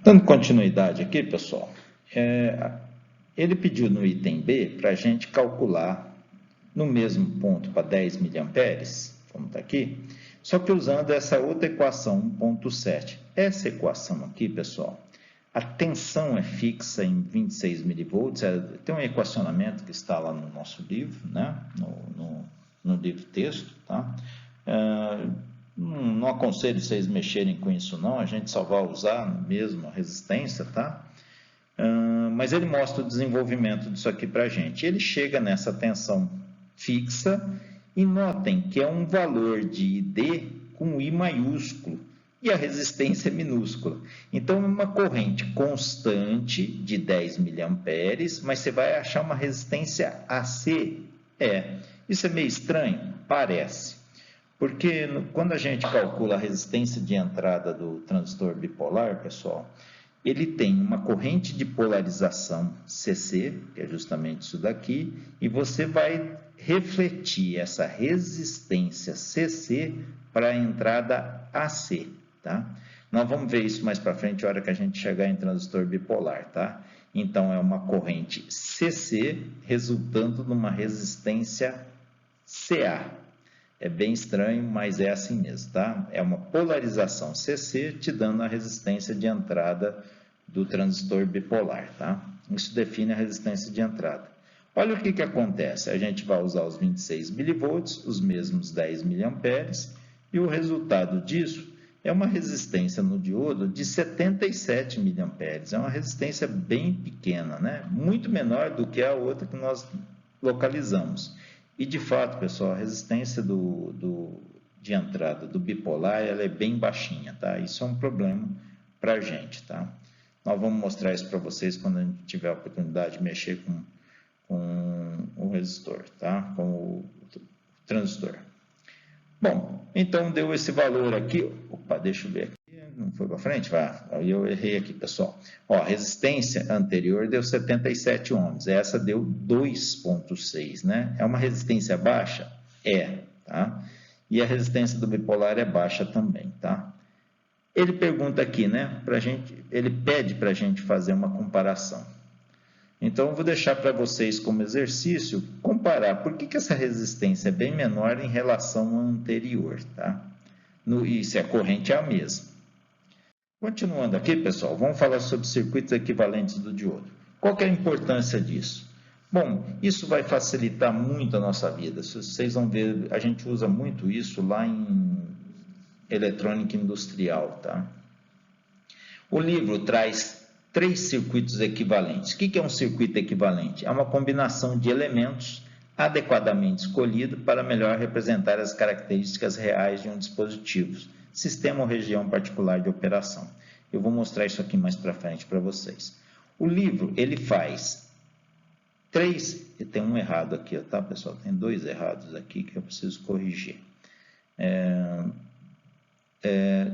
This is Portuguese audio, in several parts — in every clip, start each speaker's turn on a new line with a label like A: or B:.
A: Dando continuidade aqui, pessoal, ele pediu no item B para a gente calcular no mesmo ponto para 10 miliamperes, como está aqui, só que usando essa outra equação 1.7. Essa equação aqui, pessoal, a tensão é fixa em 26 milivolts, tem um equacionamento que está lá no nosso livro, né? no livro texto, tá? Não aconselho vocês mexerem com isso não, a gente só vai usar mesmo a resistência, tá? Mas ele mostra o desenvolvimento disso aqui para a gente. Ele chega nessa tensão fixa e notem que é um valor de ID com I maiúsculo e a resistência é minúscula. Então, é uma corrente constante de 10 miliamperes, mas você vai achar uma resistência AC. Isso é meio estranho? Parece. Porque quando a gente calcula a resistência de entrada do transistor bipolar, pessoal, ele tem uma corrente de polarização CC, que é justamente isso daqui, e você vai refletir essa resistência CC para a entrada AC, tá? Nós vamos ver isso mais para frente, a hora que a gente chegar em transistor bipolar, tá? Então, é uma corrente CC resultando numa resistência CA. É bem estranho, mas é assim mesmo, tá? É uma polarização CC te dando a resistência de entrada do transistor bipolar, tá? Isso define a resistência de entrada. Olha o que acontece. A gente vai usar os 26 milivolts, os mesmos 10 miliamperes, e o resultado disso é uma resistência no diodo de 77 miliamperes. É uma resistência bem pequena, né? Muito menor do que a outra que nós localizamos. E, de fato, pessoal, a resistência de entrada do bipolar ela é bem baixinha, tá? Isso é um problema para a gente, tá? Nós vamos mostrar isso para vocês quando a gente tiver a oportunidade de mexer com o resistor, tá? Com o transistor. Bom, então deu esse valor aqui. Opa, deixa eu ver aqui. Não foi para frente? Vai. Eu errei aqui, pessoal. Ó, a resistência anterior deu 77 ohms. Essa deu 2,6, né? É uma resistência baixa? Tá? E a resistência do bipolar é baixa também, tá? Ele pergunta aqui, né? Ele pede para a gente fazer uma comparação. Então, eu vou deixar para vocês como exercício comparar por que essa resistência é bem menor em relação à anterior, tá? E se a corrente é a mesma. Continuando aqui, pessoal, vamos falar sobre circuitos equivalentes do diodo. Qual que é a importância disso? Bom, isso vai facilitar muito a nossa vida. Vocês vão ver, a gente usa muito isso lá em eletrônica industrial, tá? O livro traz 3 circuitos equivalentes. O que é um circuito equivalente? É uma combinação de elementos adequadamente escolhido para melhor representar as características reais de um dispositivo, sistema ou região particular de operação. Eu vou mostrar isso aqui mais para frente para vocês. O livro, ele faz 3, tem um errado aqui, tá, pessoal? Tem 2 errados aqui que eu preciso corrigir.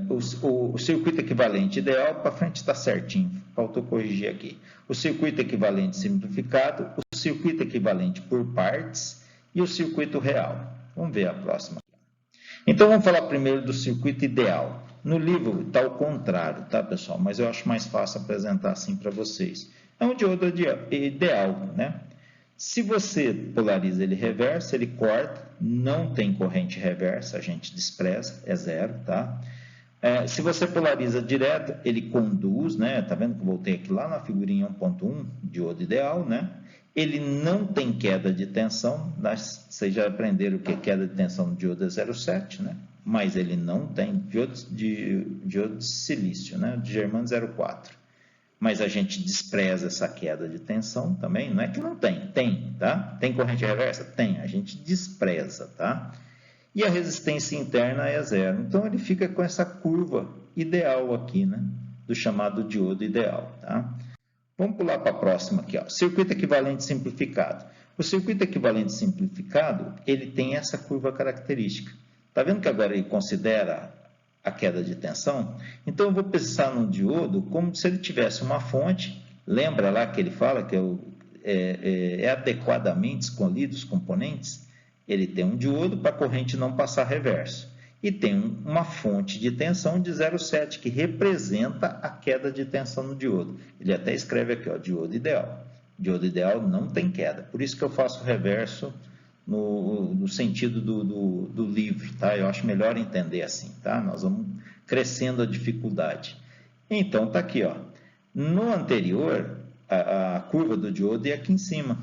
A: O circuito equivalente ideal, para frente está certinho, faltou corrigir aqui. O circuito equivalente simplificado, o circuito equivalente por partes e o circuito real. Vamos ver a próxima. Então, vamos falar primeiro do circuito ideal. No livro está ao contrário, tá, pessoal? Mas eu acho mais fácil apresentar assim para vocês. É um diodo ideal, né? Se você polariza ele reverso, ele corta, não tem corrente reversa, a gente despreza, é zero, tá? Se você polariza direto, ele conduz, né? Tá vendo que eu voltei aqui lá na figurinha 1.1, diodo ideal, né? Ele não tem queda de tensão, vocês já aprenderam que queda de tensão no diodo é 0,7, né? Mas ele não tem diodo de silício, né? De germânio 0,4. Mas a gente despreza essa queda de tensão também, não é que não tem, tá? Tem corrente reversa? Tem, a gente despreza, tá? E a resistência interna é zero. Então, ele fica com essa curva ideal aqui, né? Do chamado diodo ideal, tá? Vamos pular para a próxima aqui, ó. Circuito equivalente simplificado. O circuito equivalente simplificado, ele tem essa curva característica. Tá vendo que agora ele considera a queda de tensão? Então, eu vou pensar no diodo como se ele tivesse uma fonte, lembra lá que ele fala que é adequadamente escolhido os componentes? Ele tem um diodo para a corrente não passar reverso. e tem uma fonte de tensão de 0,7, que representa a queda de tensão no diodo. Ele até escreve aqui, ó, diodo ideal. Diodo ideal não tem queda, por isso que eu faço o reverso no sentido do livro, tá? Eu acho melhor entender assim, tá? Nós vamos crescendo a dificuldade. Então, tá aqui, ó. No anterior, a curva do diodo é aqui em cima,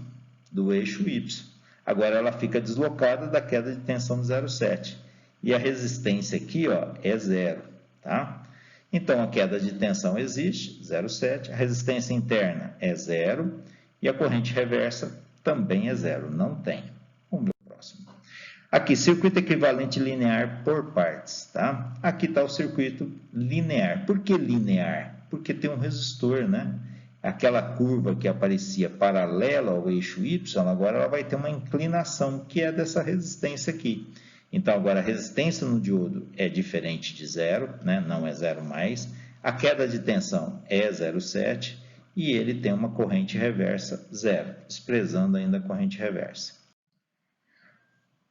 A: do eixo Y. Agora ela fica deslocada da queda de tensão de 0,7. E a resistência aqui, ó, é 0, tá? Então, a queda de tensão existe, 0,7. A resistência interna é 0. E a corrente reversa também é 0, não tem. Vamos ver o próximo. Aqui, circuito equivalente linear por partes, tá? Aqui está o circuito linear. Por que linear? Porque tem um resistor, né? Aquela curva que aparecia paralela ao eixo Y, agora ela vai ter uma inclinação, que é dessa resistência aqui. Então, agora a resistência no diodo é diferente de 0, né? Não é 0 mais. A queda de tensão é 0,7 e ele tem uma corrente reversa 0, desprezando ainda a corrente reversa.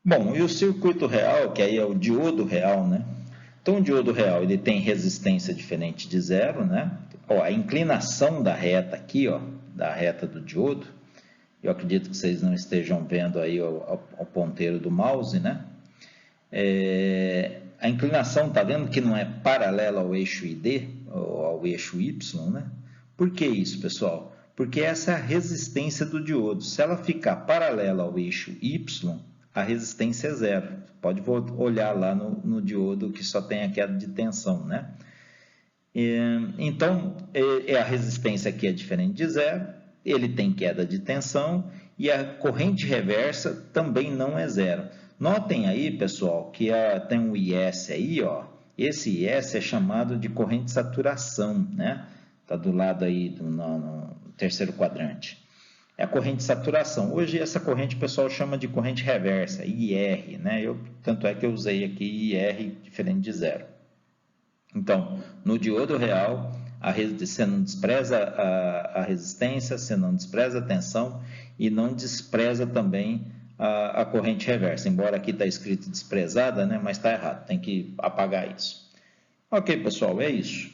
A: Bom, e o circuito real, que aí é o diodo real, né? Então, o diodo real ele tem resistência diferente de 0, né? Ó, a inclinação da reta aqui, ó, da reta do diodo, eu acredito que vocês não estejam vendo aí o ponteiro do mouse, né? A inclinação, tá vendo que não é paralela ao eixo ID, ou ao eixo Y, né? Por que isso, pessoal? Porque essa é a resistência do diodo. Se ela ficar paralela ao eixo Y, a resistência é 0. Pode olhar lá no diodo que só tem a queda de tensão, né? Então, a resistência aqui é diferente de 0, ele tem queda de tensão e a corrente reversa também não é 0. Notem aí, pessoal, que tem um IS aí, ó. Esse IS é chamado de corrente de saturação, né? Está do lado aí no terceiro quadrante. É a corrente de saturação. Hoje essa corrente o pessoal chama de corrente reversa, IR, né? Tanto é que eu usei aqui IR diferente de 0. Então, no diodo real, você não despreza a resistência, você não despreza a tensão e não despreza também a corrente reversa. Embora aqui está escrito desprezada, né? Mas está errado, tem que apagar isso. Ok, pessoal, é isso.